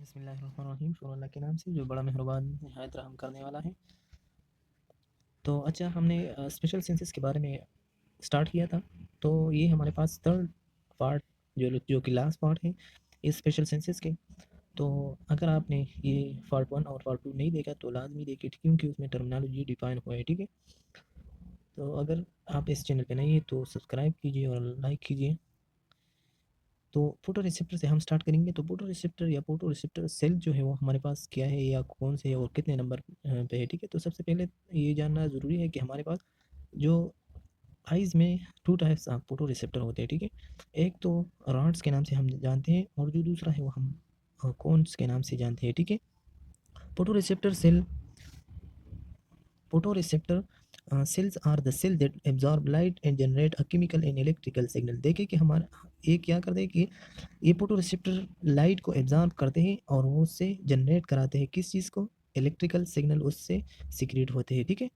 बिस्मिल्लाहिर्रहमानिर्रहीम। शुरू अल्लाह के नाम से जो बड़ा मेहरबान निहायत रहम करने वाला है। तो अच्छा, हमने स्पेशल सेंसेस के बारे में स्टार्ट किया था। तो ये हमारे पास थर्ड पार्ट जो कि लास्ट पार्ट है इस स्पेशल सेंसेस के। तो अगर आपने ये पार्ट 1 और पार्ट 2 नहीं देखा तो लाजमी देखिए, क्योंकि उसमें टर्मिनोलॉजी डिफाइन हुआ है। ठीक है, तो अगर आप इस चैनल पे नए हैं तो सब्सक्राइब कीजिए और लाइक कीजिए। तो फोटो रिसेप्टर से हम स्टार्ट करेंगे। तो फोटो रिसेप्टर या फोटो रिसेप्टर सेल जो है वो हमारे पास क्या है या कौन से है और कितने नंबर पे है। ठीक है, तो सबसे पहले ये जानना ज़रूरी है कि हमारे पास जो आइज़ में two types of photo receptor होते हैं। ठीक है, एक तो रॉड्स के नाम से हम जानते हैं और जो दूसरा है वो हम कोन्स के नाम से जानते हैं। ठीक है, photo receptor cell photoreceptor cells are the cell that absorb light and generate a chemical and electrical signal। देखिए कि हमारा ये क्या करते हैं कि ये फोटो रिसेप्टर लाइट को एब्जॉर्ब करते हैं और वो उससे जनरेट कराते हैं किस चीज़ को, इलेक्ट्रिकल सिग्नल उससे सिक्रेट होते हैं। ठीक है,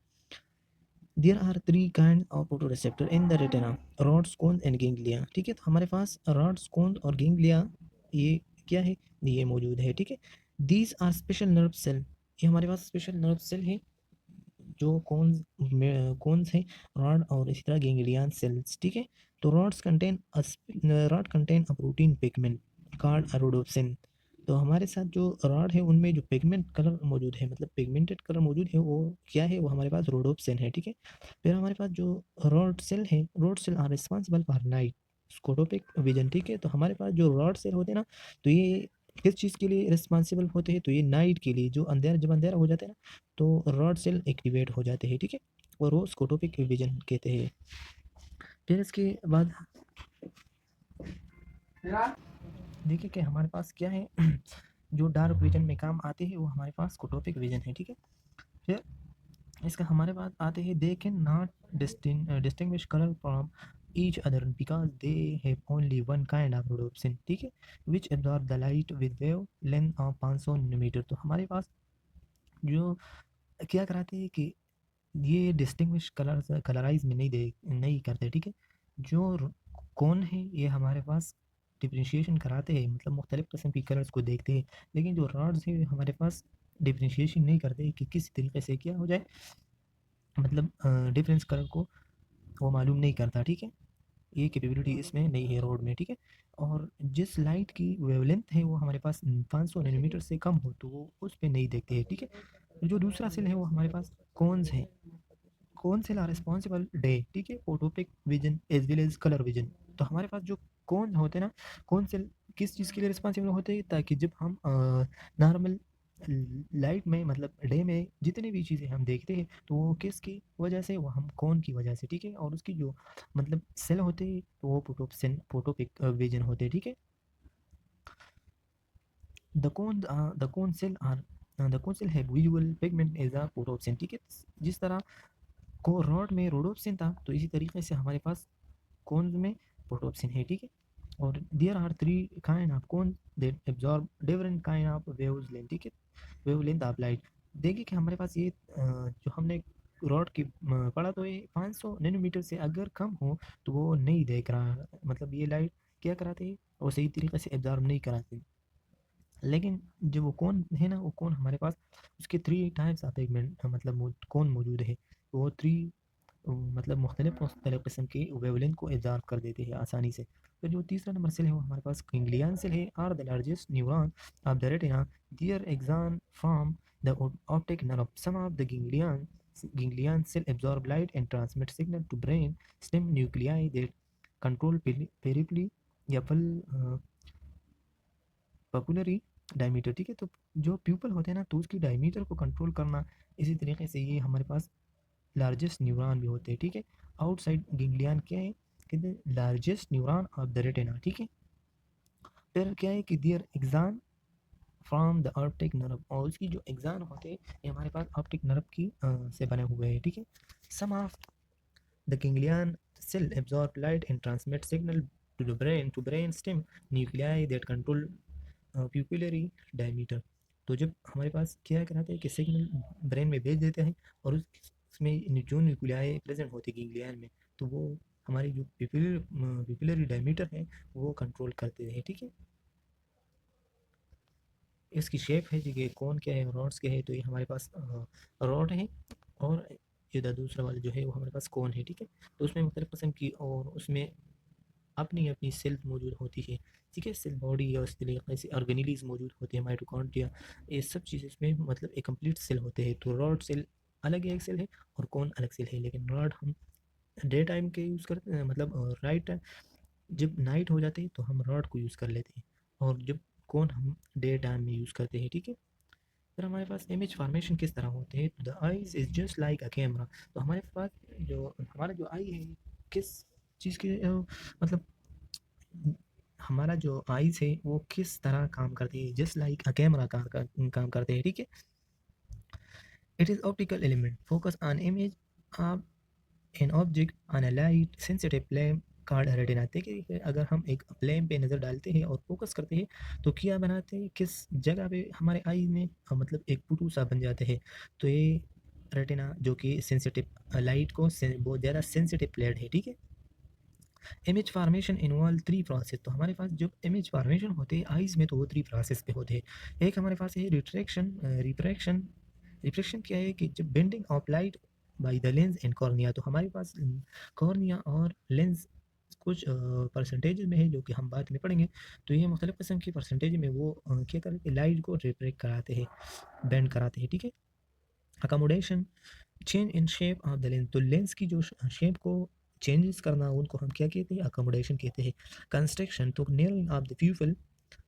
there are three kind of photo receptor in the retina, rods cones and ganglia. ठीक है, तो हमारे पास रॉड्स कोन्स और गैंग्लिया ये क्या है, ये मौजूद है। ठीक है, these are special nerve cell, ये हमारे पास स्पेशल नर्व सेल है जो कोन्स हैं, रॉड और इसी तरह गैंग्लियन सेल्स। ठीक है, तो rod contain a protein pigment called rhodopsin. तो हमारे साथ जो रॉड है उनमें जो पिगमेंट कलर मौजूद है, मतलब पिगमेंटेड कलर मौजूद है, वो क्या है, वो हमारे पास रोडोप्सिन है। ठीक है, फिर हमारे पास जो रॉड सेल है, rod cell are responsible for night scotopic vision. ठीक है, तो हमारे पास जो रॉड सेल होते हैं ना, तो ये किस चीज़ के लिए रिस्पॉन्सिबल होते हैं, तो ये नाइट के लिए, जो अंधेरा जब अंधेरा हो जाता है ना तो रॉड सेल एक्टिवेट हो जाते हैं। ठीक है, और वो स्कोटोपिक विजन कहते हैं। फिर इसके बाद देखिए कि हमारे पास क्या है जो डार्क विजन में काम आते हैं वो हमारे पास स्कोटोपिक विजन है। ठीक है, फिर इसका हमारे पास आते हैं, they can not distinguish colour from each other because they have only one kind of rhodopsin. ठीक है, which absorb the light with wave length of 500 nanometre. तो हमारे पास जो क्या कराते हैं कि ये डिस्टिंग्विश कलराइज में नहीं करते। ठीक है, जो कौन है ये हमारे पास डिफ्रेंशिएशन कराते हैं, मतलब मुख्तलिफ किस्म की कलर्स को देखते हैं, लेकिन जो रॉड्स है हमारे पास डिफ्रेंशिएशन नहीं करते कि किस तरीके से क्या हो जाए, मतलब डिफरेंस कलर को वो मालूम नहीं करता। ठीक है, ये कैपेबिलिटी इसमें नहीं है रोड में। ठीक है, और जिस लाइट की वेवलेंथ है वो हमारे पास 500 नैनोमीटर से कम हो तो वो उस पर नहीं देखते हैं। ठीक है, जो दूसरा सेल है वो हमारे पास कौन है, कौन सेल आर रिस्पॉन्सिबल डे। ठीक है, photopic vision as well as colour vision. तो हमारे पास जो कौन होते हैं ना, कौन सेल किस चीज़ के लिए रिस्पॉन्सिबल होते हैं, ताकि जब हम नॉर्मल लाइट में, मतलब डे में जितनी भी चीज़ें हम देखते हैं तो वो किसकी वजह से, वो हम कौन की वजह से। ठीक है, और उसकी जो मतलब सेल होते हैं तो वो फोटोपिक विजन होते हैं। ठीक है, द कौन सेल है विजुअल पिगमेंट एज अ फोटोप्सिन। ठीक है, जिस तरह को रॉड में रोडोप्सिन था तो इसी तरीके से हमारे पास कोन्स में पोटॉप्सिन है। ठीक है, और there are three kind of cone that absorb different kind of waves length. ठीक है, वेवलेंथ ऑफ लाइट। देखिए कि हमारे पास ये जो हमने रॉड की पढ़ा, तो ये 500 नैनोमीटर से अगर कम हो तो वो नहीं देख रहा, मतलब ये लाइट क्या कराते हैं, वो सही तरीके से एब्जॉर्ब नहीं कराते। लेकिन जो वो कौन है ना, वो कौन हमारे पास उसके थ्री टाइप्स ऑफ पिगमेंट, मतलब कौन मौजूद है, वो थ्री मतलब मुख्तलिफ किस्म की वेवलेंथ को एब्जॉर्ब कर देते हैं आसानी से। तो जो तीसरा नंबर सेल है वो हमारे पास गैंग्लियन सेल है, are the largest neuron of the retina, their axon from the optic nerve. Some of the ganglion cell absorb light and transmit signal to brain stem nuclei that control periphery या पपुलरी diameter. ठीक है, तो जो pupal होते हैं ना तो उसकी डायमीटर को कंट्रोल करना, इसी तरीके से ये हमारे पास लार्जेस्ट न्यूरॉन भी होते हैं। ठीक है, आउटसाइड गैंग्लियन क्या है, कहते हैं largest neuron of the retina. ठीक है, फिर क्या है कि their axon from the optic nerve, और उसकी जो एग्जान होते हैं ये हमारे पास ऑप्टिक नर्व की से बने हुए हैं। ठीक है, some of the ganglion cell absorb light and transmit signal to brain stem nuclei that control pupillary diameter. तो जब हमारे पास क्या कराते हैं कि सिग्नल ब्रेन में भेज देते हैं और उसमें जो न्यूक्लियाई प्रेजेंट होती है गैंग्लियन में, तो वो हमारी जो पिपिलरी डायमीटर है वो कंट्रोल करते हैं। ठीक है, इसकी शेप है जी कि कौन क्या है, रॉड्स क्या है, तो ये हमारे पास रॉड है, और इधर दूसरा वाला जो है वो हमारे पास कौन है, ठीक है। तो उसमें मुख्तलिफ किस्म की और उसमें अपनी अपनी सेल्फ मौजूद होती है, ठीक है। सेल बॉडी या उस तरीके से ऑर्गेनीलीज मौजूद होते हैं, माइटोकॉन्ड्रिया, ये सब चीज़ें इसमें मतलब एक कंप्लीट सेल होते हैं। तो रॉड सेल अलग एक सेल है और कौन अलग सेल है, लेकिन रॉड हम डे टाइम के यूज़ करते हैं, मतलब राइट जब नाइट हो जाती है तो हम रॉड को यूज़ कर लेते हैं, और जब कौन हम डे टाइम में यूज़ करते हैं, ठीक है। फिर हमारे पास इमेज फॉर्मेशन किस तरह होते हैं, the eyes is just like a camera. तो हमारे पास जो हमारा जो आई है किस चीज़ के मतलब हमारा जो आईज है वो किस तरह काम करती है, जस्ट लाइक अ कैमरा काम करते हैं, ठीक है। It is optical element focus on image of an object on a light sensitive flame called retina. देखिए अगर हम एक फ्लेम पे नज़र डालते हैं और फोकस करते हैं तो क्या बनाते हैं, किस जगह पे हमारे आई में मतलब एक पुटू सा बन जाते हैं। तो ये रेटिना जो कि सेंसिटिव लाइट को बहुत ज़्यादा सेंसिटिव प्लेट है, ठीक है। Image formation involve three process. तो हमारे पास जब इमेज फार्मेशन होते हैं आइज में तो वो थ्री प्रोसेस पे होते हैं। एक हमारे पास है रिट्रैक्शन, रिफ्रैक्शन। रिफ्रैक्शन क्या है कि जब bending of light by the lens and cornea. तो हमारे पास कॉर्निया और लेंस कुछ परसेंटेज में है जो कि हम बाद में पढ़ेंगे। तो ये मुख्तलिफ किस्म की परसेंटेज में वो क्या करते हैं, लाइट को रिफ्रैक्ट कराते हैं, बेंड कराते हैं, ठीक है। Accommodation, change in shape of the lens. तो लेंस की जो शेप को चेंजेस करना उनको हम क्या कहते हैं, अकोमोडेशन कहते हैं। कंस्ट्रक्शन, तो नेरोइंग ऑफ द प्यूपल।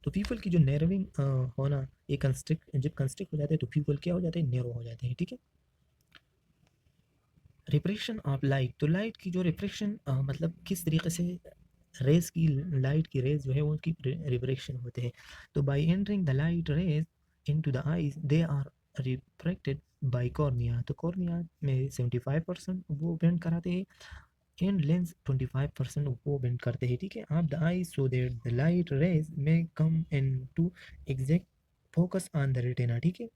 तो पीपल की जो नैरोइंग होना, ये कंस्ट्रिक्ट जब कंस्ट्रिक्ट हो जाते हैं तो पीपल क्या हो जाते हैं, नैरो हो जाते हैं, ठीक है। रिफ्रेक्शन ऑफ लाइट, तो लाइट की जो रिफ्रेक्शन मतलब किस तरीके से रेज की, लाइट की रेज जो है वो उनकी रिफ्रेक्शन होते हैं। तो by entering the light rays into the eyes they are refracted by cornea. तो कॉर्निया में 75% वो बेंड कराते हैं, एंड लेंस 25% वो बेंड करते हैं, ठीक है। आप the eye so that the light rays में come in to exact focus on the retina, ठीक है।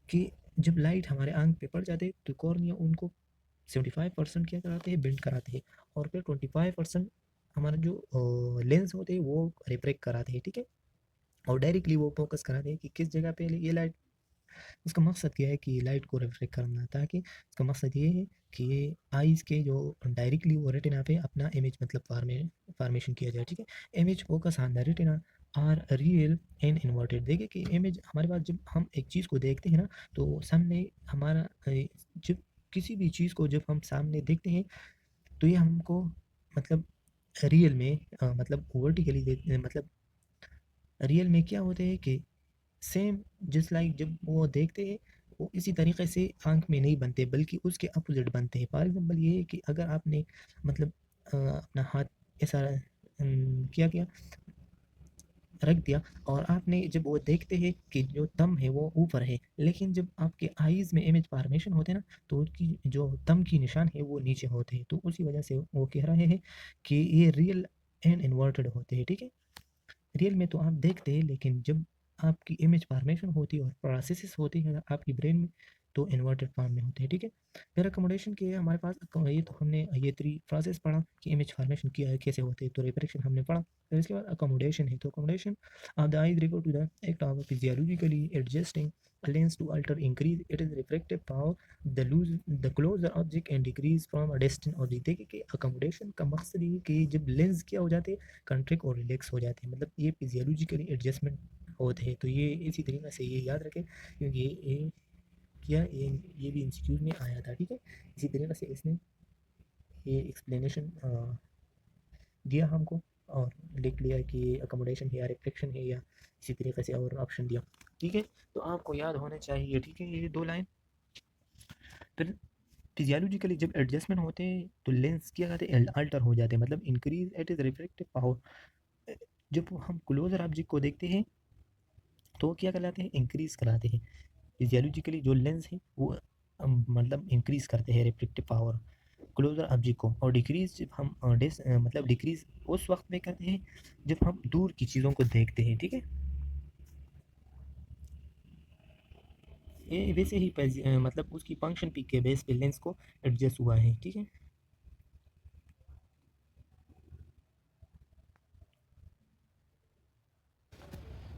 कि जब लाइट हमारे आंख पे पड़ जाते तो कॉर्निया उनको 75% क्या कराते हैं, बेंड कराते हैं, और फिर 25% हमारा जो लेंस होते हैं वो रिफ्रैक्ट कराते हैं, ठीक है। और डायरेक्टली वो फोकस कराते हैं कि किस जगह पे ये लाइट, उसका मकसद क्या है कि लाइट को रिफ्लेक्ट करना, ताकि इसका मकसद ये है कि ये आइज़ के जो डायरेक्टली वो रेटिना पे अपना इमेज मतलब फार्मेशन किया जाए, ठीक है। Image focus on the retina are real and inverted. देखिए कि इमेज हमारे पास जब हम एक चीज़ को देखते हैं ना, तो सामने हमारा जब किसी भी चीज़ को जब हम सामने देखते हैं तो ये हमको मतलब रियल में मतलब वर्टिकली देख मतलब रियल में क्या होते हैं कि सेम जस्ट लाइक जब वो देखते हैं वो इसी तरीके से आंख में नहीं बनते बल्कि उसके अपोजिट बनते हैं। फॉर एग्जांपल ये है कि अगर आपने मतलब अपना हाथ ऐसा किया किया रख दिया, और आपने जब वो देखते हैं कि जो दम है वो ऊपर है, लेकिन जब आपके आईज में इमेज फॉर्मेशन होते हैं ना तो उसकी जो दम की निशान है वो नीचे होते हैं। तो उसी वजह से वो कह रहे हैं कि ये रियल एंड इन्वर्टेड होते हैं, ठीक है। रियल में तो आप देखते हैं, लेकिन जब आपकी इमेज फॉर्मेशन होती है और प्रोसेसेस होती है आपकी ब्रेन में तो इन्वर्टेड फॉर्म में होते हैं, ठीक है। फिर अकोमोडेशन के हमारे पास ये तो हमने ये थ्री प्रोसेस पढ़ा कि इमेज फॉर्मेशन किया है कैसे होते हैं, तो रिफ्रेक्शन हमने पढ़ा। फिर इसके बाद अकोमोडेशन है, तो accommodation of the eyes refer to the act of physiologically adjusting a lens to alter increase it is refractive power the closer object and decrease from a distant object। देखिए कि accommodation का मकसद ये कि जब lens क्या हो जाते हैं, कंट्रिक और रिलैक्स हो जाते हैं, मतलब ये फिजियोलॉजिकली एडजस्टमेंट होते हैं। तो ये इसी तरीके से ये याद रखें क्योंकि ये क्या ये भी इंस्टीट्यूट में आया था, ठीक है। इसी तरीके से इसने ये एक्सप्लेनेशन दिया हमको, और लिख लिया कि ये अकोमोडेशन है या रिफ्लेक्शन है, या इसी तरीके से और ऑप्शन दिया, ठीक है। तो आपको याद होने चाहिए, ठीक है, ये दो लाइन। फिर फिजियोलॉजिकली जब एडजस्टमेंट होते हैं तो लेंस क्या कहते हैं, अल्टर हो जाते हैं, मतलब increase it is reflective power. जब हम क्लोजर ऑब्जेक्ट को देखते हैं तो क्या कहलाते हैं, इंक्रीज कराते हैं। फिजियोलॉजिकली जो लेंस है वो मतलब इंक्रीज करते हैं रिफ्लेक्टिव पावर क्लोजर ऑब्जेक्ट को, और डिक्रीज जब हम मतलब डिक्रीज उस वक्त में करते हैं जब हम दूर की चीज़ों को देखते हैं, ठीक है। ये वैसे ही मतलब उसकी फंक्शन पी के बेस पे लेंस को एडजस्ट हुआ है, ठीक है।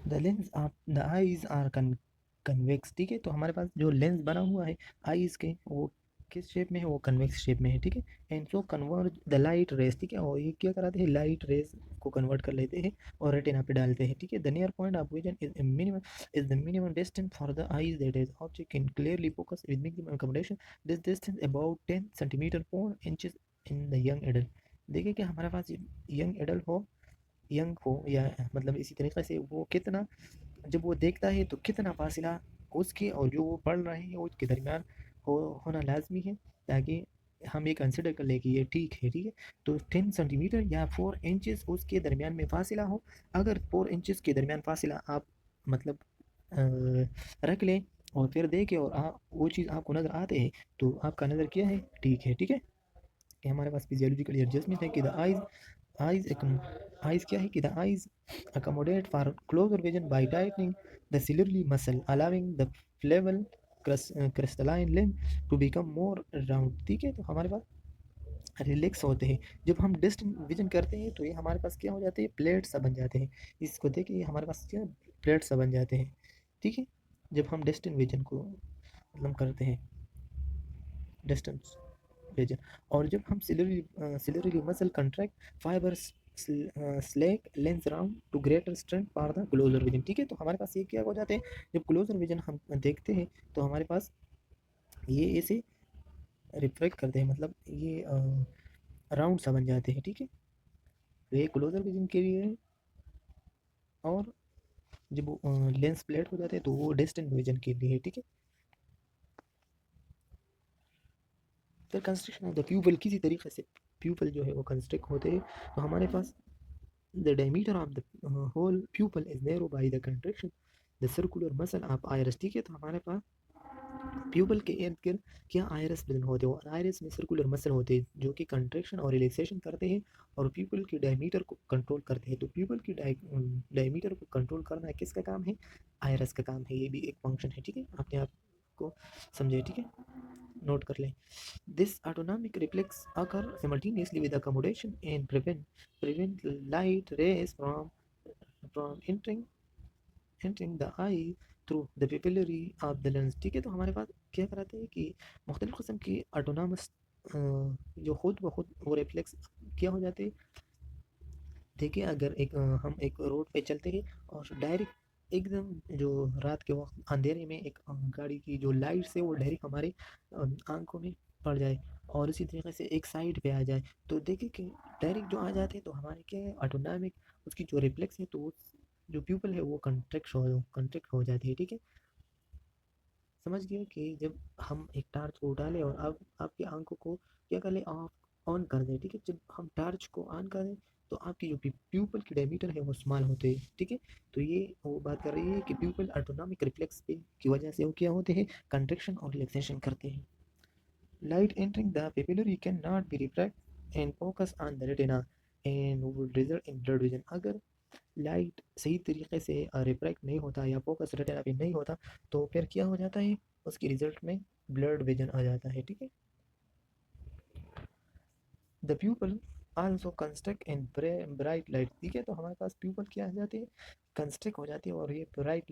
The lens of the eyes are convex, ठीक है। तो हमारे पास जो लेंस बना हुआ है आईज के, वो किस शेप में है, वो कन्वेक्स शेप में है, ठीक है। And so convert the light raise, ठीक है, और ये क्या कराते हैं, लाइट रेज को कन्वर्ट कर लेते हैं और रेटिना पे डालते हैं, ठीक है। The near point of vision is the minimum distance for the eyes that is object can clearly focus with minimum accommodation, this distance about 10 centimetre 4 inches in the young adult. देखिए कि हमारे पास young adult हो, young हो, या मतलब इसी तरीके से वो कितना, जब वो देखता है तो कितना फासला उसके और जो वो पढ़ रहे हैं उसके दरमियान होना लाजमी है, ताकि हम ये कंसिडर कर लें कि ये ठीक है, ठीक है। तो 10 सेंटीमीटर या 4 इंचेस उसके दरमियान में फासला हो। अगर 4 इंचेस के दरमियान फासला आप मतलब रख लें और फिर देखें और वो चीज़ आपको नज़र आते हैं, तो आपका नज़र क्या है, ठीक है, ठीक है। कि हमारे पास फिजियोलॉजिकल एडजस्टमेंट है कि द आइज आइज क्या है कि the eyes accommodate for closer vision by tightening the ciliary muscle, allowing the level crystalline lens to become more round, ठीक है। तो हमारे पास रिलैक्स होते हैं। जब हम डिस्टेंट विजन करते हैं तो ये हमारे पास क्या हो जाते हैं, प्लेट सा बन जाते हैं। इसको देखिए हमारे पास क्या प्लेट सा बन जाते हैं, ठीक है। जब हम डिस्टेंट विजन को मतलब करते हैं, डिस्टेंस विजन, और जब हम ciliary muscle contract fibres slack lens round to greater strength for the closer vision, ठीक है। तो हमारे पास ये क्या हो जाते हैं, जब क्लोजर विजन हम देखते हैं तो हमारे पास ये ऐसे रिफ्लेक्ट करते हैं, मतलब ये राउंड सा बन जाते हैं, ठीक है। तो ये क्लोजर विजन के लिए है, और जब वो लेंस प्लेट हो जाते हैं तो वो डिस्टेंट विजन के लिए है, ठीक है। फिर कंस्ट्रक्शन ऑफ द प्यूपल, किसी तरीके से प्यूपल जो है वो कंस्ट्रक्ट होते हैं। तो हमारे पास the diameter of the whole pupil is narrow by the contraction the circular muscle of iris, ठीक है। तो हमारे पास प्यूपल के इर्द गिर्द क्या आयरस प्लेन होते हैं, और आयरस में सर्कुलर मसल होते हैं जो कि कंट्रैक्शन और रिलैक्सेशन करते हैं और प्यूपल की डायमीटर को कंट्रोल करते हैं। तो प्यूपल की डायमीटर को कंट्रोल करना किसका काम है, आयरस का काम है। ये भी एक फंक्शन है, ठीक है, अपने आप को समझे, ठीक है, नोट कर लें। This autonomic reflex occur simultaneously with accommodation and prevent light rays from entering the eye through the papillary of the lens, ठीक है। तो हमारे पास क्या कराते हैं कि मुख्तलिफ किस्म की ऑटोनॉमस जो खुद ब खुद वो रिफ्लेक्स क्या हो जाते हैं। देखिए अगर हम एक रोड पे चलते हैं और डायरेक्ट एकदम जो रात के वक्त अंधेरे में एक गाड़ी की जो लाइट्स है वो डायरेक्ट हमारे आंखों में पड़ जाए, और इसी तरीके से एक साइड पे आ जाए, तो देखिए कि डायरेक्ट जो आ जाते हैं तो हमारे क्या है, ऑटोनॉमिक उसकी जो रिफ्लेक्स है, तो वो जो प्यूपल है वो कंट्रैक्ट हो जाती है, ठीक है। समझ गए कि जब हम एक टार्च को डालें और अब आपकी आंखों को क्या कर लें, ऑफ ऑन कर दें, ठीक है। जब हम टार्च को ऑन करें तो आपकी जो प्यूपल की डायमीटर है वो स्मॉल होते हैं, ठीक है। तो ये वो बात कर रही है कि प्यूपल ऑटोनॉमिक रिफ्लेक्स की वजह से वो क्या होते हैं, कंट्रैक्शन और रिलैक्सेशन करते हैं। Light entering the papillary can not be refract and focus on the retina and would result in blood vision. अगर लाइट सही तरीके से रिफ्रैक्ट नहीं होता या फोकस रेटिना पे नहीं होता, तो फिर क्या हो जाता है, उसके रिजल्ट में ब्लड विजन आ जाता है, ठीक है। The pupal also construct in bright light, ठीक है। तो हमारे पास प्यूपल क्या आ जाती है, कंस्ट्रक्ट हो जाती है, और ये ब्राइट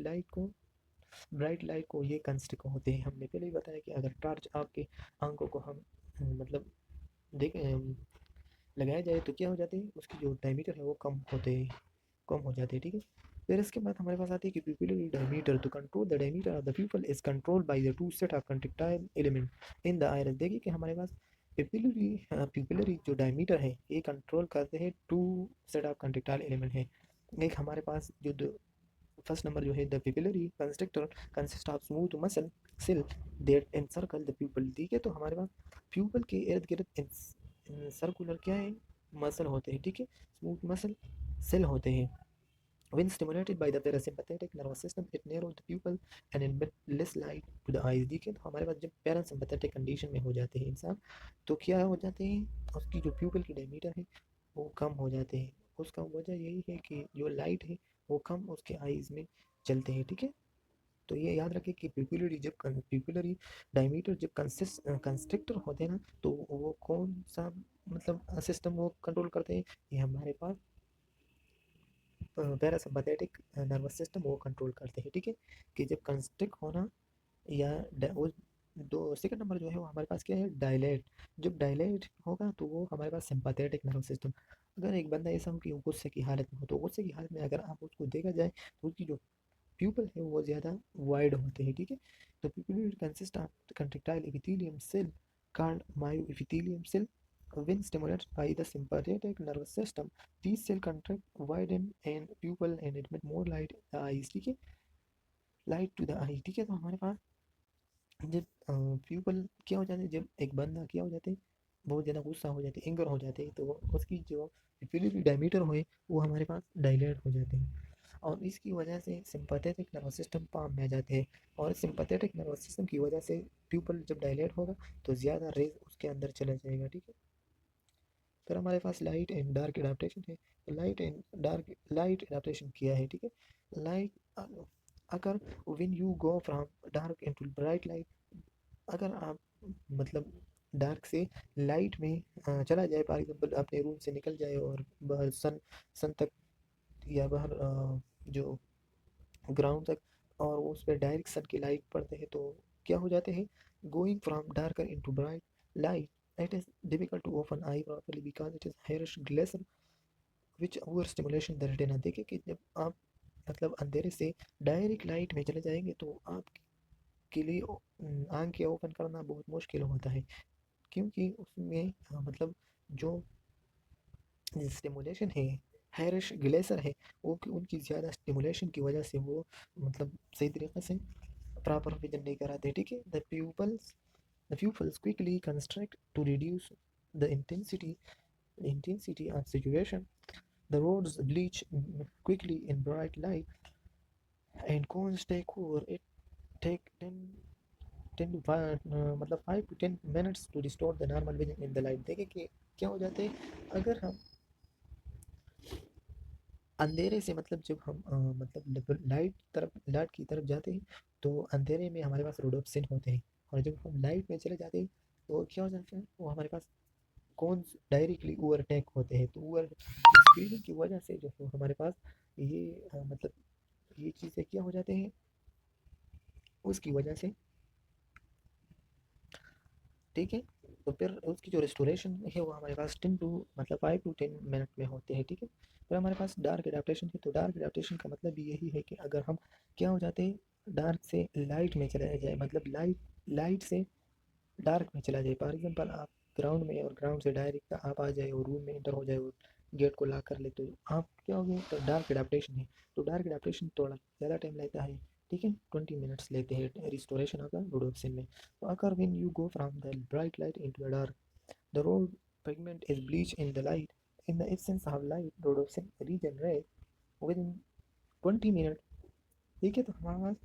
लाइट को ये कंस्ट्रक्ट होते हैं। हमने पहले ही बताया कि अगर टॉर्च आपके आंखों को हम मतलब देख लगाया जाए तो क्या हो जाती है, उसकी जो डायमीटर है वो कम हो जाते हैं, ठीक है। फिर इसके बाद हमारे पास आती है कि pupillary diameter, to control the diameter of the pupil is controlled by the two set of contractile element in the iris। देखिए कि हमारे पास पिपिलरी जो डायमीटर है ये कंट्रोल करते हैं two set of contractile element है। एक हमारे पास जो फर्स्ट नंबर जो है, the pupillary constrictor consist of smooth muscle cell that encircle the pupil, ठीक है। तो हमारे पास प्यूपल के इर्द गिर्द सर्कुलर क्या है, मसल होते हैं, ठीक है, स्मूथ मसल सेल होते हैं। When stimulated by the parasympathetic nervous system, it narrows the pupil and emit less light to the eyes, ठीक है। तो हमारे पास जब पैरासिम्पैथेटिक कंडीशन में हो जाते हैं इंसान, तो क्या हो जाते हैं, उसकी जो प्यूपिल की डायमीटर है वो कम हो जाते हैं। उसका वजह यही है कि जो लाइट है वो कम उसके आईज में चलते हैं, ठीक है। तो ये याद रखें कि प्यूपिलरी डायमीटर जब कंस्ट्रिक्टर होते हैं ना, तो वो कौन सा मतलब सिस्टम वो कंट्रोल करते हैं, ये हमारे पास पैरासिम्पथेटिक नर्वस सिस्टम वो कंट्रोल करते हैं, ठीक है। कि जब कंस्ट्रिक्ट होना या वो दो सेकंड नंबर जो है वो हमारे पास क्या है, डायलेट। जब डायलेट होगा तो वो हमारे पास सिंपैथेटिक नर्वस सिस्टम। अगर एक बंदा ऐसा हो कि गुस्से की हालत में हो, तो गुस्से की हालत में अगर आप उसको देखा जाए तो उसकी जो प्यूपल है वो ज़्यादा वाइड होते हैं, ठीक है। तो pupil consist of contractile epithelium cell called myoepithelium cell. When stimulated by the sympathetic nervous system, these cells contract, widen and pupil and admit more light in the eyes, ठीक है। लाइट टू द आई, ठीक है। तो हमारे पास जब pupal क्या हो जाते हैं, जब एक बंदा क्या हो जाते हैं, बहुत ज़्यादा गुस्सा हो जाते हैं, एंगर हो जाते हैं, तो उसकी जो पिupillary डायमीटर हुए वो हमारे पास डायलेट हो जाते हैं। और इसकी वजह से सिंपैथेटिक नर्वस सिस्टम पाम में आ जाते हैं। और सिंपैथेटिक नर्वस सिस्टम की वजह से प्यूपल जब डायलेट होगा तो ज़्यादा रेज उसके अंदर चला जाएगा, ठीक है। फिर हमारे पास लाइट एंड डार्क एडाप्टेशन है। लाइट एडाप्टेशन किया है, ठीक है। लाइट अगर when you go from dark into bright light, अगर आप मतलब डार्क से लाइट में चला जाए, फॉर एग्जांपल अपने रूम से निकल जाए और बाहर सन तक या बाहर जो ग्राउंड तक, और उस पर डायरेक्ट सन की लाइट पड़ते हैं, तो क्या हो जाते हैं, going from darker into bright light it is difficult to open eye properly because it is हायरिश ग्लेसर which over stimulation the retina. देखिए कि जब आप मतलब अंधेरे से डायरेक्ट लाइट में चले जाएंगे तो आपके लिए आंखें ओपन करना बहुत मुश्किल होता है, क्योंकि उसमें मतलब जो स्टिमुलेशन है, हैरिश ग्लेसर है, वो उनकी ज़्यादा स्टिमुलेशन की वजह से वो मतलब सही तरीके से प्रॉपर विजन नहीं कराते, ठीक है। The pupils quickly construct to reduce the intensity of situation. The roads bleach quickly in bright light and cones take over. It take 10 to 5 मतलब 5 to 10 minutes to restore the normal vision in the light। देखिए कि क्या हो जाते हैं अगर हम अंधेरे से मतलब जब हम मतलब लाइट की तरफ जाते हैं तो अंधेरे में हमारे पास रोडोप्सिन होते हैं, और जब हम लाइट में चले जाते हैं तो क्या हो जाता है, वो हमारे पास कौन डायरेक्टली ओवरटेक होते हैं। तो ओवर स्क्रीनिंग की वजह से जो है हमारे पास ये मतलब ये चीज़ें क्या हो जाते हैं, उसकी वजह से, ठीक है। तो फिर उसकी जो रेस्टोरेशन है वो हमारे पास 10 टू मतलब 5 टू 10 मिनट में होते हैं, ठीक है। फिर हमारे पास डार्क एडाप्टेशन है। तो डार्क एडाप्टेशन का मतलब यही है कि अगर हम क्या हो जाते हैं, डार्क से लाइट में चला जाए, मतलब लाइट से डार्क में चला जाए। फॉर एग्जांपल आप ग्राउंड में और ग्राउंड से डायरेक्ट आप आ जाए और रूम में एंटर हो जाए और गेट को लॉक कर ले, तो आप क्या हो गए, तो डार्क एडाप्टेशन है। तो डार्क एडाप्टेशन थोड़ा ज़्यादा टाइम लेता है, ठीक है। 20 मिनट्स लेते हैं रिस्टोरेशन ऑफ द रोडोप्सिन में। तो अगर when you go from the bright light into the dark, the road pigment is bleached in the light. In the absence of light, rhodopsin regenerates within 20 minute, ठीक है। तो हमारे पास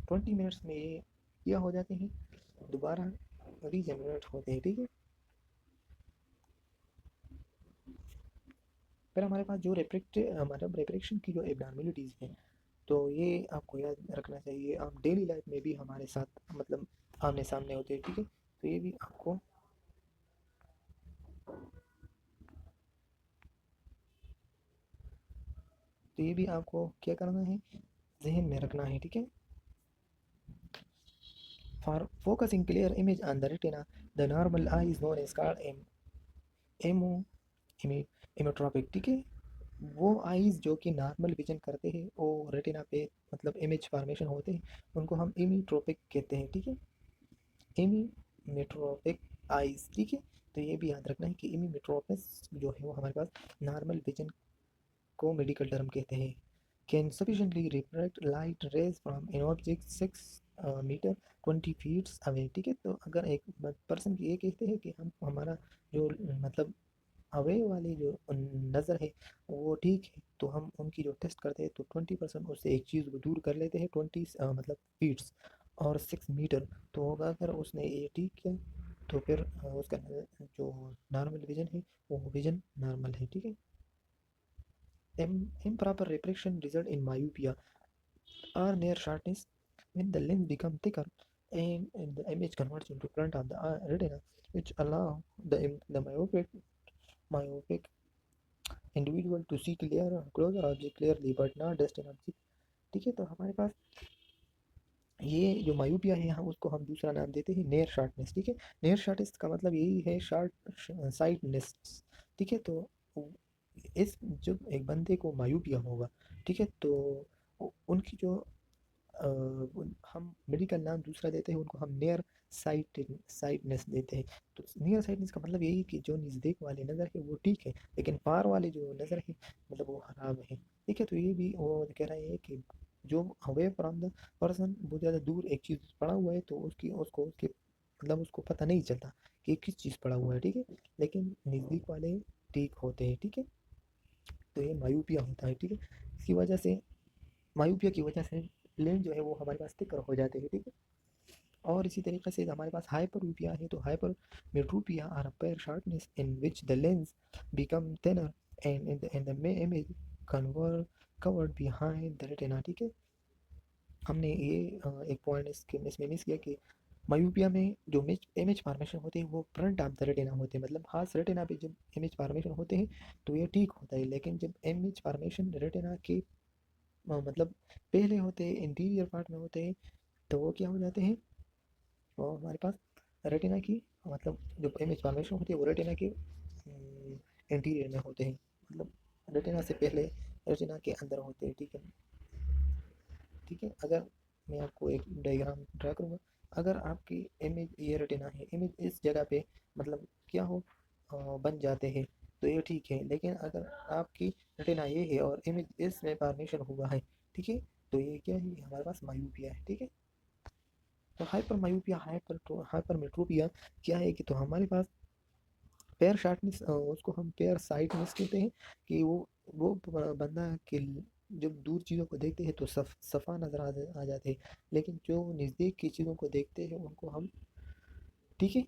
20 minutes में ये क्या हो जाते हैं, दोबारा रीजनरेट होते हैं, ठीक है। फिर हमारे पास जो मतलब रिफ्रैक्शन की जो एबनॉर्मेलिटीज़ हैं, तो ये आपको याद रखना चाहिए। आप डेली लाइफ में भी हमारे साथ मतलब आमने सामने होते हैं, ठीक है। तो ये भी आपको क्या करना है, जहन में रखना है, ठीक है। For focusing clear image on the retina, the normal eye is known as called एमो इमेट्रोपिक, ठीक है। वो आईज जो कि नॉर्मल विजन करते हैं, वो रेटिना पे मतलब इमेज फॉर्मेशन होते हैं, उनको हम इमीट्रोपिक कहते हैं, ठीक है। इमीमेट्रोपिक आईज, ठीक है। तो ये भी याद रखना है कि इमीमेट्रोपिस जो है वो हमारे पास नॉर्मल विजन को मेडिकल टर्म कहते हैं। Can sufficiently reflect light rays from an object 6 metre 20 feet away, ठीक है। तो अगर एक पर्सन की ये कहते हैं कि हम हमारा जो मतलब अवे वाली जो नज़र है वो ठीक है, तो हम उनकी जो टेस्ट करते हैं तो 20% उससे एक चीज़ को दूर कर लेते हैं, 20 मतलब फीट्स और 6 मीटर। तो अगर उसने ये ठीक किया तो फिर उसका जो नॉर्मल विजन है वो विजन नॉर्मल है, ठीक है। Improper refraction result in myopia or near shortness when the lens become thicker and the image converts into front of the retina, which allow the myopic individual to see clear closer object clearly but not distant object. ठीक है, तो हमारे पास ये जो मायूपिया है हम उसको हम दूसरा नाम देते हैं नेयर शार्टनेस। ठीक है, नेयर शार्टनेस का मतलब यही है शार्ट साइटनेस। ठीक है, तो इस जब एक बंदे को मायूपिया होगा, ठीक है, तो उनकी जो हम मेडिकल नाम दूसरा देते हैं उनको हम नियर साइटनेस देते हैं। तो नियर साइटनेस का मतलब यही कि जो नज़दीक वाली नज़र है वो ठीक है, लेकिन पार वाली जो नज़र है मतलब वो खराब है। ठीक है, तो ये भी वो कह रहे हैं कि जो अवे फ्रॉम द पर्सन बहुत ज़्यादा दूर एक चीज़ पड़ा हुआ है तो उसकी उसको उसके मतलब उसको पता नहीं चलता कि किस चीज़ पड़ा हुआ है। ठीक है, लेकिन नज़दीक वाले ठीक होते हैं। ठीक है, तो ये मायूपिया होता है। ठीक है, इसकी वजह से मायूपिया की वजह से लेंस जो है वो हमारे पास थिकर हो जाते हैं। ठीक है, और इसी तरीके से हमारे पास हाइपरमेट्रोपिया है, तो hypermetropia are a sharpness in which the lens become thinner and in the image covered behind the retina. ठीक है, हमने ये एक पॉइंट इसमें मिस किया कि मायूपिया में जो इमेज फॉर्मेशन होते हैं वो फ्रंट ऑफ द रेटिना होते हैं, मतलब हाथ रेटिना पे जब इमेज फॉर्मेशन होते हैं तो ये ठीक होता है, लेकिन जब इमेज फॉर्मेशन रेटिना के मतलब पहले होते हैं इंटीरियर पार्ट में होते हैं तो वो क्या हो जाते हैं, वो हमारे पास रेटिना की मतलब जो इमेज फॉर्मेशन होती है वो रेटिना के इंटीरियर में होते हैं, मतलब रेटिना से पहले रेटिना के अंदर होते हैं। ठीक है, ठीक है, अगर मैं आपको एक डायग्राम ड्रा करूँगा, अगर आपकी इमेज ये रेटिना है, इमेज इस जगह पे मतलब क्या हो बन जाते हैं तो ये ठीक है, लेकिन अगर आपकी रेटिना ये है और इमेज इसमें फॉर्मेशन हुआ है, ठीक है, तो ये क्या है, हमारे पास मायूपिया है। ठीक है, तो हाइपर मायूपिया हाइपर मेट्रोपिया क्या है कि तो हमारे पास पेयर शार्टनेस उसको हम पेयर साइटनेस कहते हैं कि वो बंदा के जब दूर चीज़ों को देखते हैं तो सफ़ा नज़र आ जाते हैं, लेकिन जो नज़दीक की चीज़ों को देखते हैं उनको हम, ठीक है,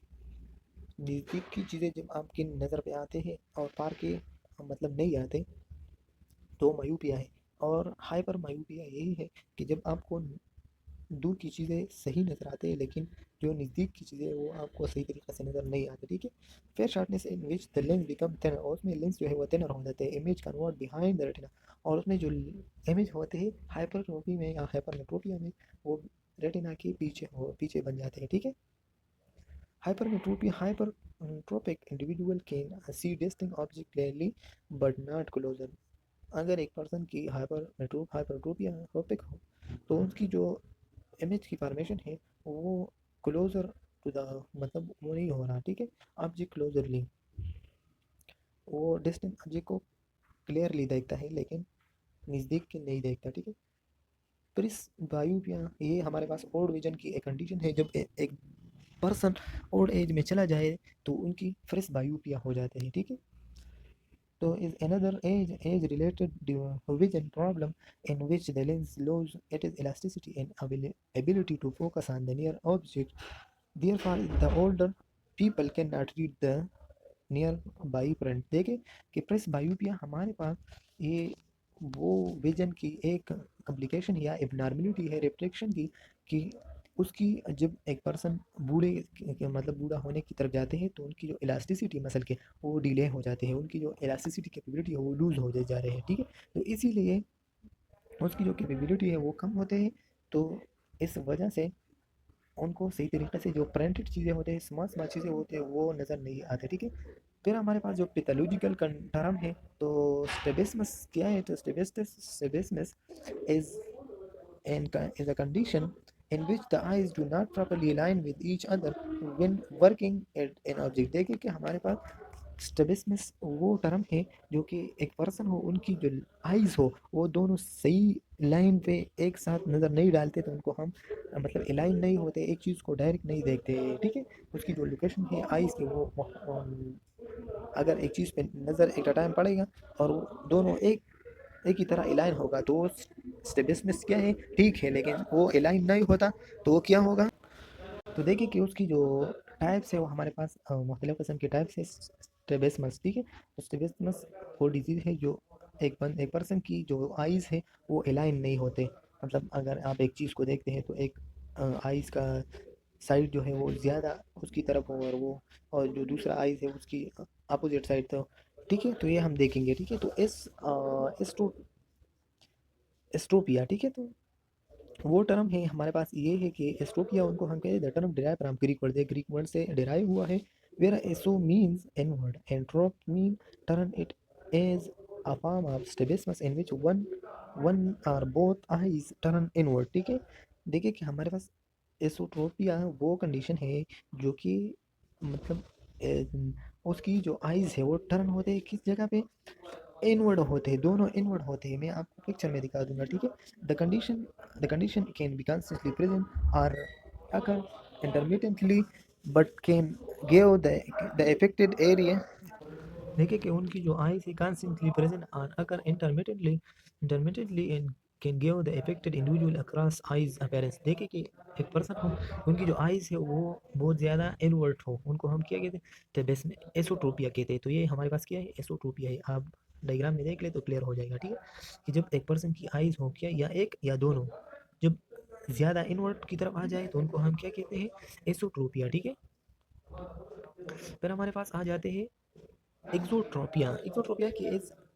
नज़दीक की चीज़ें जब आपकी नज़र पे आते हैं और पार के मतलब नहीं आते तो मायूपिया है। और हाइपर मायूपिया यही है कि जब आपको दूर की चीज़ें सही नज़र आते हैं लेकिन जो नज़दीक की चीज़ें हैं वो आपको सही तरीके से नज़र नहीं आती। ठीक है, fair sharpness in which the lens become thinner, और उसमें लेंस जो है वो थिनर हो जाते हैं, image convert behind the retina, और उसमें जो इमेज होते हैं हाइपरट्रोपी में या हाइपरमेट्रोपिया में वो रेटिना के पीछे बन जाते हैं। ठीक है, hypertropic individual can see distinct object clearly but not closer. अगर एक पर्सन की हाइपरट्रोपिया ट्रोपिक हो तो उसकी जो इमेज की फॉर्मेशन है वो क्लोजर टू द मतलब वो नहीं हो रहा। ठीक है, ऑब्जेक्ट क्लोजरली वो डिस्टेंट ऑब्जेक्ट को क्लियरली देखता है लेकिन नज़दीक के नहीं देखता। ठीक है, प्रिस बायोपिया ये हमारे पास ओल्ड विजन की एक कंडीशन है, जब एक पर्सन ओल्ड एज में चला जाए तो उनकी फ्रेश बायोपिया हो जाते हैं। ठीक है, तो is another age related vision problem in which the lens loses its elasticity and ability to focus on the near object. Therefore, the older people cannot read the near by front. देखे कि press बायोपिया हमारे पास ये वो vision की एक complication या abnormality है reflection की, कि उसकी जब एक पर्सन मतलब बूढ़ा होने की तरफ जाते हैं तो उनकी जो इलास्टिसिटी मसल के वो डिले हो जाते हैं, उनकी जो इलास्टिसिटी कैपेबिलिटी है वो लूज़ हो जा रहे हैं। ठीक है, तो इसीलिए उसकी जो कैपेबिलिटी है वो कम होते हैं, तो इस वजह से उनको सही तरीके से जो प्रिंटेड चीज़ें होते हैं स्मॉल स्मॉल चीज़ें होते हैं वो नज़र नहीं आते। ठीक है, फिर हमारे पास जो पैथोलॉजिकल टर्म है तो स्ट्रैबिस्मस क्या है, तो strabismus is is a condition in which the eyes do not properly align with each other when working at an object। देखिए कि हमारे पास स्ट्रैबिस्मस वो टर्म है जो कि एक पर्सन हो उनकी जो आइज़ हो वो दोनों सही लाइन पे एक साथ नज़र नहीं डालते, तो उनको हम मतलब अलाइन नहीं होते, एक चीज़ को डायरेक्ट नहीं देखते। ठीक है, उसकी जो लोकेशन है आइज़ की वो अगर एक चीज़ पे नज़र एक टाइम पड़ेगा और वो दोनों एक ही तरह अलाइन होगा तो वो स्टेबिस्मस क्या है, ठीक है, लेकिन वो अलाइन नहीं होता तो वो क्या होगा। तो देखिए कि उसकी जो टाइप्स है वो हमारे पास मुख्तलिफ़ किस्म के टाइप्स है स्टेबिस्मस। ठीक है, तो स्टेबिस्मस वो डिजीज़ है जो एक पर्सन की जो आइज़ है वो अलाइन नहीं होते, मतलब अगर आप एक चीज़ को देखते हैं तो एक आइज़ का साइड जो है वो ज़्यादा उसकी तरफ हो और जो दूसरा आइज़ है उसकी अपोजिट साइड तो। ठीक है, तो ये हम देखेंगे। ठीक है, तो एस्ट्रोपिया, ठीक है, तो वो टर्म है हमारे पास ये है कि एस्ट्रोपिया उनको हम कहते हैं the term derive from Greek word से डिराइव हुआ है, where eso means inward and trope mean turn it as a form of strabismus in which one one or both eyes turn inward. ठीक है, देखिए कि हमारे पास एसोट्रोपिया वो condition है जो कि मतलब उसकी जो आईज है वो टर्न होते हैं किस जगह पे, इनवर्ड होते हैं, दोनों इनवर्ड होते हैं। मैं आपको पिक्चर में दिखा दूंगा। ठीक है, the condition can be consistently present और occur intermittently but can give the affected area। देखिए कि उनकी जो आई से कॉन्स्टेंटली प्रेजेंट और occur intermittently and can give the affected individual across eyes appearance. देखिए कि एक पर्सन हो उनकी जो आइज है वो बहुत ज़्यादा इनवर्ट हो, उनको हम क्या कहते हैं, तो बेस में एसोट्रोपिया कहते हैं। तो ये हमारे पास क्या है, एसोट्रोपिया है। आप डायग्राम में देख ले तो क्लियर हो जाएगा। ठीक है, कि जब एक पर्सन की आइज हो क्या या एक या दोनों जब ज़्यादा इनवर्ट की तरफ आ जाए तो उनको हम क्या कहते हैं, एसोट्रोपिया। ठीक है, फिर हमारे पास आ जाते हैं exotropia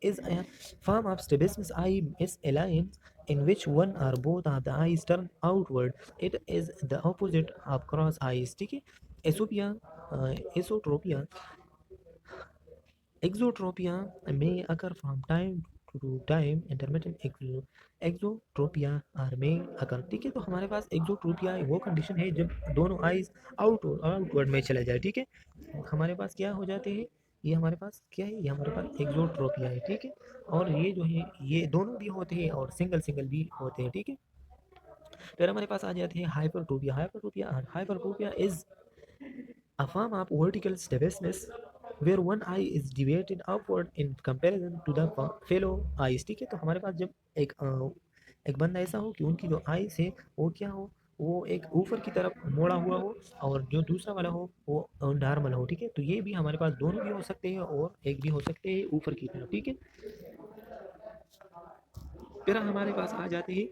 is a form of strabismus eye misalignment in which one or both of the eyes turn outward. It is the opposite of cross eyes। ठीक है, एसोपिया esotropia exotropia may occur from time to time, intermittent exotropia और may occur। ठीक है, तो हमारे पास exotropia वो condition है जब दोनों आईज आउटवर्ड में चला जाए। ठीक है, हमारे पास क्या हो जाते हैं, ये हमारे पास क्या है, ये हमारे पास एक्सोट्रोपिया है। ठीक है, और ये जो है ये दोनों भी होते हैं और सिंगल सिंगल भी होते हैं। ठीक है, फिर हमारे पास आ जाते हैं हाइपरट्रोपिया is a form of vertical stiffness where one eye is deviated upward in comparison to the fellow eyes। ठीक है, तो हमारे पास जब एक बंदा ऐसा हो कि उनकी जो आईज है वो क्या हो, वो एक ऊपर की तरफ मोड़ा हुआ हो और जो दूसरा वाला हो वो नॉर्मल हो। ठीक है, तो ये भी हमारे पास दोनों भी हो सकते हैं और एक भी हो सकते हैं ऊपर की तरफ। ठीक है, फिर हमारे पास आ जाते हैं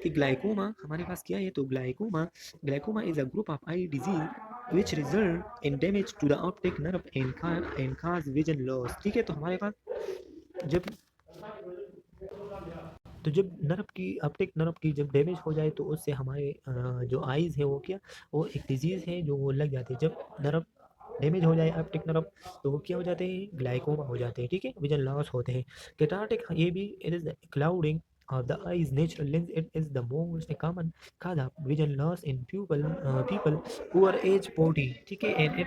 कि ग्लाइकोमा हमारे पास क्या है, तो glaucoma is a group of eye disease which result in damage to the optic nerve and cause vision loss. ठीक है, तो हमारे पास जब जब नर्व की ऑप्टिक नर्व की जब डैमेज हो जाए तो उससे हमारे जो आईज है वो क्या, वो एक डिजीज है जो वो लग जाती है। जब नर्व डैमेज हो जाए ऑप्टिक नर्व तो वो क्या हो जाते हैं, ग्लाइकोमा हो जाते हैं। ठीक है, विजन लॉस होते हैं। कैटार्टिक ये भी it is clouding of the eye's natural lens। It is the most common cause of vision loss in people who are age 40। ठीक है, and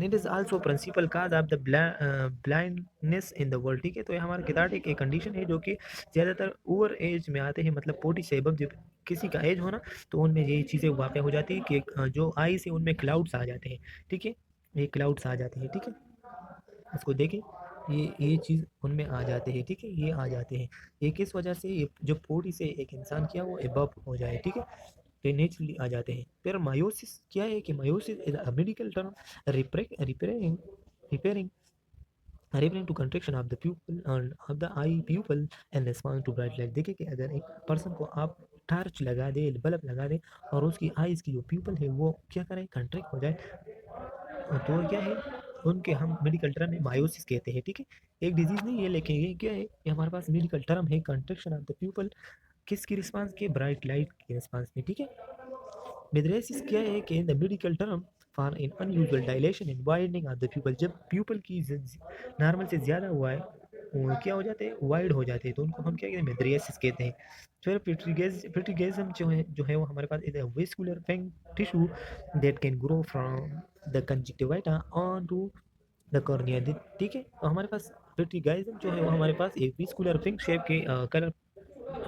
it is also principal cause of the blindness in the world। ठीक है, तो ये हमारे कैटार्टिक एक condition है जो कि ज़्यादातर ओवर एज में आते हैं, मतलब 40 से अबव जब किसी का एज हो ना तो उनमें ये चीज़ें वाक़ हो जाती है कि जो आईज है उनमें क्लाउड्स आ जाते हैं। ठीक है, ये क्लाउड्स आ जाते हैं। ठीक है, इसको देखें, ये चीज़ उनमें आ जाते हैं। ठीक है, ये आ जाते हैं, ये किस वजह से, ये जब 40 से एक इंसान किया वो एबव हो जाए। ठीक है, तो नेचुरली आ जाते हैं। फिर मायोसिस क्या है, कि miosis is a medical term referring referring referring to contraction of the pupil and of the eye pupil in response to bright light। देखिए कि अगर एक पर्सन को आप टॉर्च लगा दे, बल्ब लगा दे और उसकी आईज की जो प्यूपल है वो क्या करे, कंट्रैक्ट हो जाए, तो क्या है, उनके हम मेडिकल टर्म में मायोसिस कहते हैं। ठीक है, एक डिजीज नहीं है लेकिन ये क्या है, ये हमारे पास मेडिकल टर्म है, कंट्रैक्शन ऑफ द प्यूपल किसकी रिस्पांस के, ब्राइट लाइट की रिस्पांस में। ठीक है, मिदरेसिस क्या है कि the medical term for in unusual dilation and widening of the pupal. जब प्यूपल की नॉर्मल से ज़्यादा हुआ है वो क्या हो जाते हैं, वाइड हो जाते हैं, तो उनको हम क्या कहते हैं, मिदरेसिस कहते हैं। फिर पिट्रीगेजम जो है वो हमारे पास is a vascular fang tissue that can grow from the conjunctiva on to the cornea. ठीक है, तो हमारे पास पिट्रीगेजम जो है वो हमारे पास एक वेस्कुलर फैंग शेप के कलर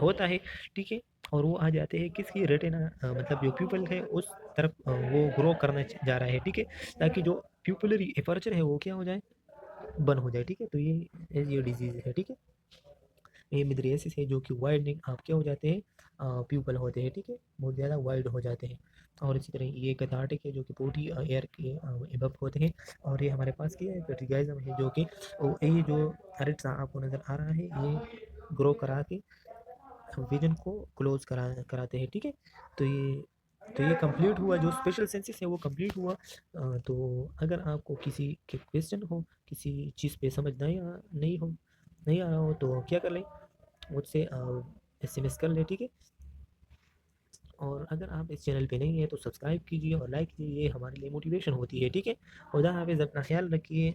होता है। ठीक है, और वो आ जाते हैं किसकी, रेटिना मतलब जो प्यूपल है उस तरफ वो ग्रो करना जा रहा है। ठीक है, ताकि जो प्यूपलरी एपर्चर है वो क्या हो जाए, बंद हो जाए। ठीक है, तो ये डिजीज है। ठीक है, ये मिदरियासिस है जो कि वाइडनिंग आप क्या हो जाते हैं, प्यूपल होते हैं। ठीक है, बहुत ज़्यादा वाइड हो जाते हैं। और इसी तरह ये कैथार्टिक है जो कि 40 एयर के एबव होते हैं। और ये हमारे पास क्या है, पेट्रिगाइजम है जो कि ये जो रेट्स आपको नज़र आ रहा है ये ग्रो करा के विजन को क्लोज कराते हैं। ठीक है, तो ये तो ये कंप्लीट हुआ, जो स्पेशल सेंसस है वो कंप्लीट हुआ। तो अगर आपको किसी के क्वेश्चन हो, किसी चीज़ पे समझ नहीं आ रहा हो तो क्या कर लें, मुझसे एसएमएस कर लें, ठीक है। और अगर आप इस चैनल पे नहीं है तो सब्सक्राइब कीजिए और लाइक कीजिए, ये हमारे लिए मोटिवेशन होती है, ठीक है। खुदा हाफिज़, अपना ख्याल रखिए।